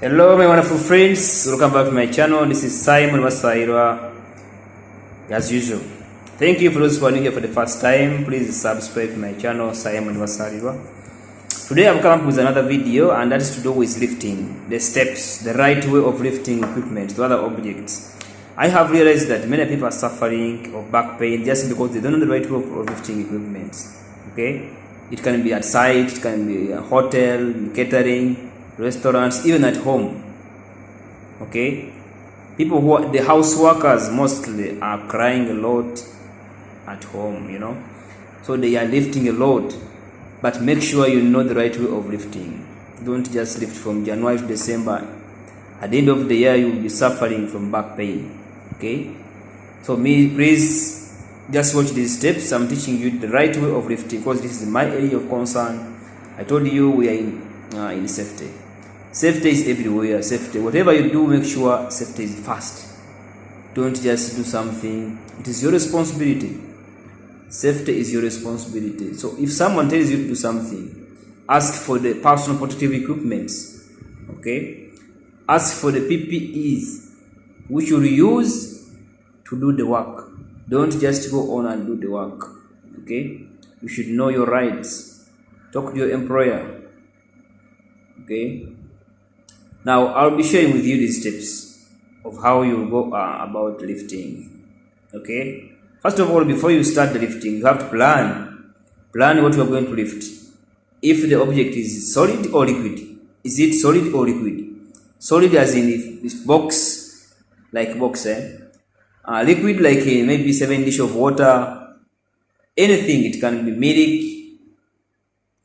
Hello my wonderful friends, welcome back to my channel. This is Simon Wasairwa as usual. Thank you for those who are new here for the first time. Please subscribe to my channel, Simon Wasairwa. Today I've come up with another video, and that is to do with lifting, the steps, the right way of lifting equipment to other objects. I have realized that many people are suffering of back pain just because they don't know the right way of lifting equipment. Okay, it can be at site, it can be a hotel, catering, restaurants, even at home. Okay, people who are the house workers mostly are crying a lot at home, so they are lifting a lot. But make sure you know the right way of lifting. Don't just lift from January to December. At the end of the year, you will be suffering from back pain. Okay, so please just watch these steps. I'm teaching you the right way of lifting because this is my area of concern. I told you we are in safety. Safety is everywhere. Safety, whatever you do, make sure safety is first. Don't just do something. It is your responsibility. Safety is your responsibility. So if someone tells you to do something, ask for the personal protective equipment. Okay, ask for the PPEs which you will use to do the work. Don't just go on and do the work. Okay, you should know your rights. Talk to your employer. Okay, now I'll be sharing with you these steps of how you go about lifting. Okay, first of all, before you start the lifting, you have to plan what you are going to lift. If the object is solid or liquid, is it solid or liquid? Solid as in if box, like box, liquid like maybe 7 dish of water, anything. It can be milk,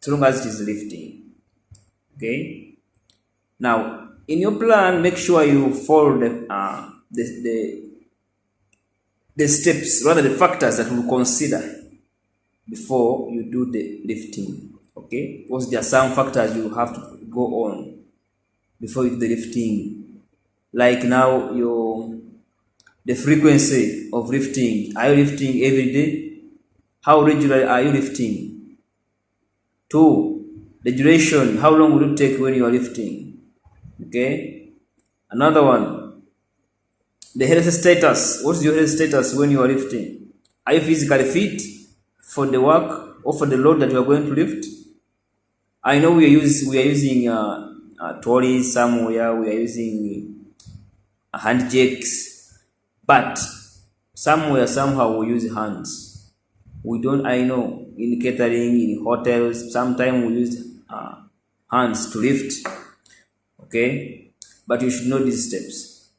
as long as it is lifting. Okay, now in your plan, make sure you follow the steps, rather the factors that we'll consider before you do the lifting. Okay, because there are some factors you have to go on before you do the lifting. Like now, the frequency of lifting. Are you lifting every day? How regularly are you lifting? 2, the duration. How long will it take when you are lifting? Okay, another one, the health status. What is your health status when you are lifting? Are you physically fit for the work or for the load that you are going to lift? I know we are using trolleys somewhere. We are using hand jakes, but somehow we use hands. We don't. I know in catering, in hotels, sometimes we use hands to lift. Okay, but you should know these steps.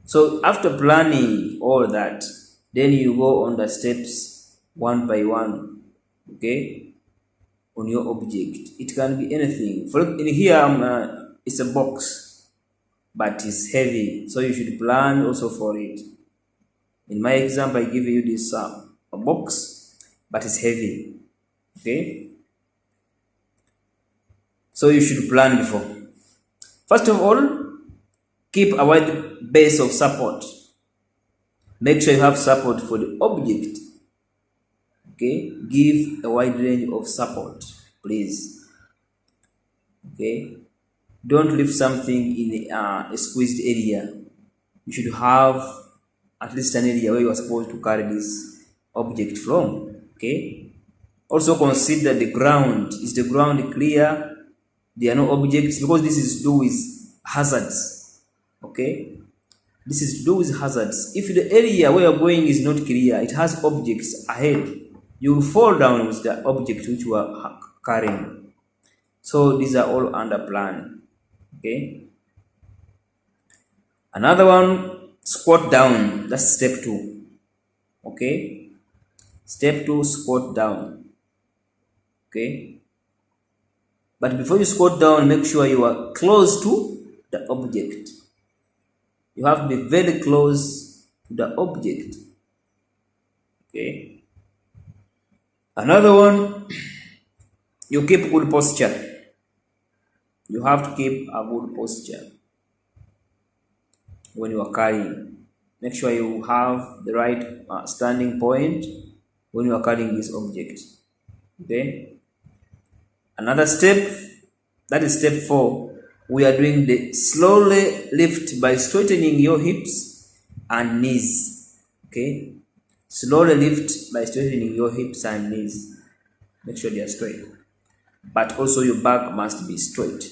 So after planning all that, then you go on the steps one by one. Okay, on your object. It can be anything. For in here, it's a box, but it's heavy, so you should plan also for it. In my example, I give you this a box, but it's heavy. Okay, so you should plan before. First of all, keep a wide base of support. Make sure you have support for the object. Okay, give a wide range of support, please. Okay, don't lift something in a squeezed area. You should have at least an area where you are supposed to carry this object from. Okay, also consider the ground. Is the ground clear? There are no objects, because this is to do with hazards. Okay, this is to do with hazards. If the area where you're going is not clear, it has objects ahead, you will fall down with the object which you are carrying. So these are all under plan. Okay, another one, squat down. That's step 2. Okay, step 2, squat down. Okay, but before you squat down, make sure you are close to the object. You have to be very close to the object. Okay, another one, you keep good posture. You have to keep a good posture when you are carrying. Make sure you have the right standing point when you are carrying this object. Okay, another step, that is step 4, We are doing the slowly lift by straightening your hips and knees. Okay? Slowly lift by straightening your hips and knees. Make sure they are straight. But also your back must be straight.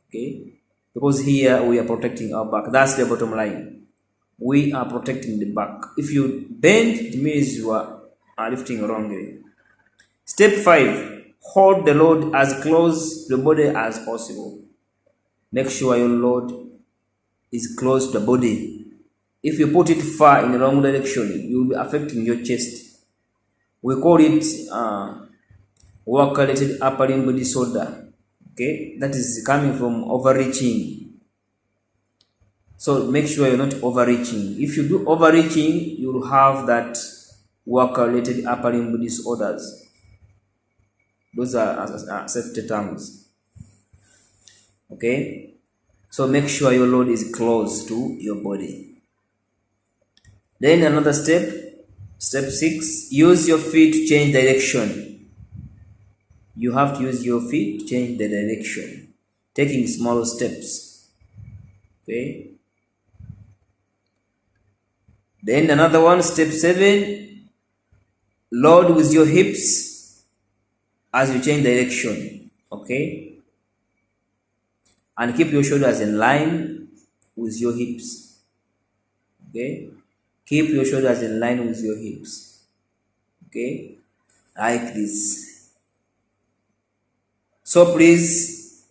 Okay? Because here we are protecting our back. That's the bottom line. We are protecting the back. If you bend, it means you are lifting wrongly. Step 5. Hold the load as close to the body as possible. Make sure your load is close to the body. If you put it far in the wrong direction, you will be affecting your chest. We call it work-related upper limb disorder. Okay, that is coming from overreaching. So make sure you're not overreaching. If you do overreaching, you will have that work-related upper limb disorders. Those are safety terms. Okay, so make sure your load is close to your body. Then another step, step 6, use your feet to change direction. You have to use your feet to change the direction, taking small steps. Okay. Then another one, step 7, load with your hips as you change direction. Okay. And keep your shoulders in line with your hips. Okay. Keep your shoulders in line with your hips. Okay. Like this. So please,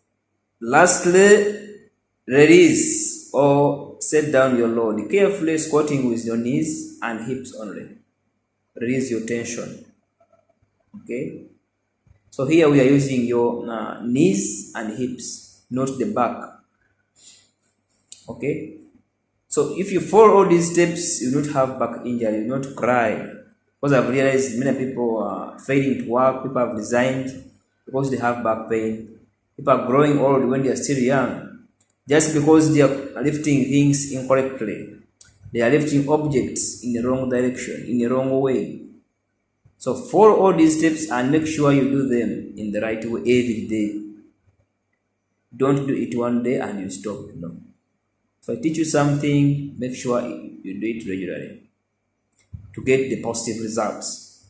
lastly, release or set down your load. Carefully squatting with your knees and hips only. Release your tension. Okay. So here we are using your knees and hips, not the back. Okay. So if you follow all these steps, you don't have back injury, you not cry. Because I've realized many people are failing to work, people have resigned because they have back pain. People are growing old when they are still young, just because they are lifting things incorrectly. They are lifting objects in the wrong direction, in the wrong way. So follow all these steps and make sure you do them in the right way every day. Don't do it one day and you stop. No. If I teach you something, make sure you do it regularly to get the positive results.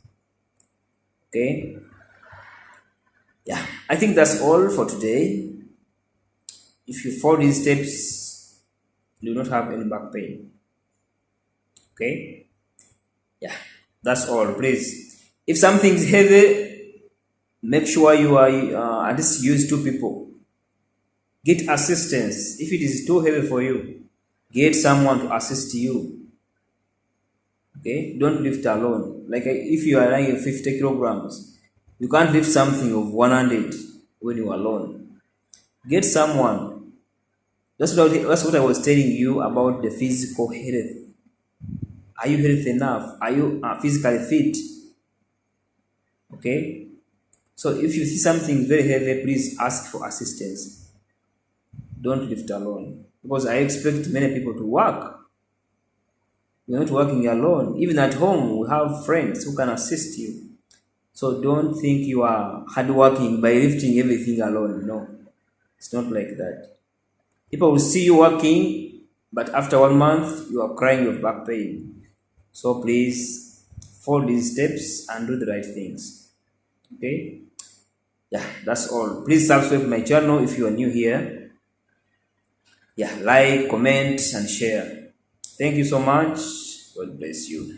Okay? Yeah, I think that's all for today. If you follow these steps, you do not have any back pain. Okay? Yeah, that's all. Please, if something is heavy, make sure you are at least use 2 people. Get assistance. If it is too heavy for you, get someone to assist you. Okay? Don't lift alone. Like if you are lying 50 kilograms, you can't lift something of 100 when you are alone. Get someone. That's what I was telling you about the physical health. Are you healthy enough? Are you physically fit? Okay? So if you see something very heavy, please ask for assistance. Don't lift alone. Because I expect many people to work. You're not working alone. Even at home, we have friends who can assist you. So don't think you are hardworking by lifting everything alone. No, it's not like that. People will see you working, but after 1 month, you are crying with back pain. So please follow these steps and do the right things. Okay? Yeah, that's all. Please subscribe to my channel if you are new here. Yeah, like, comment, and share. Thank you so much. God bless you.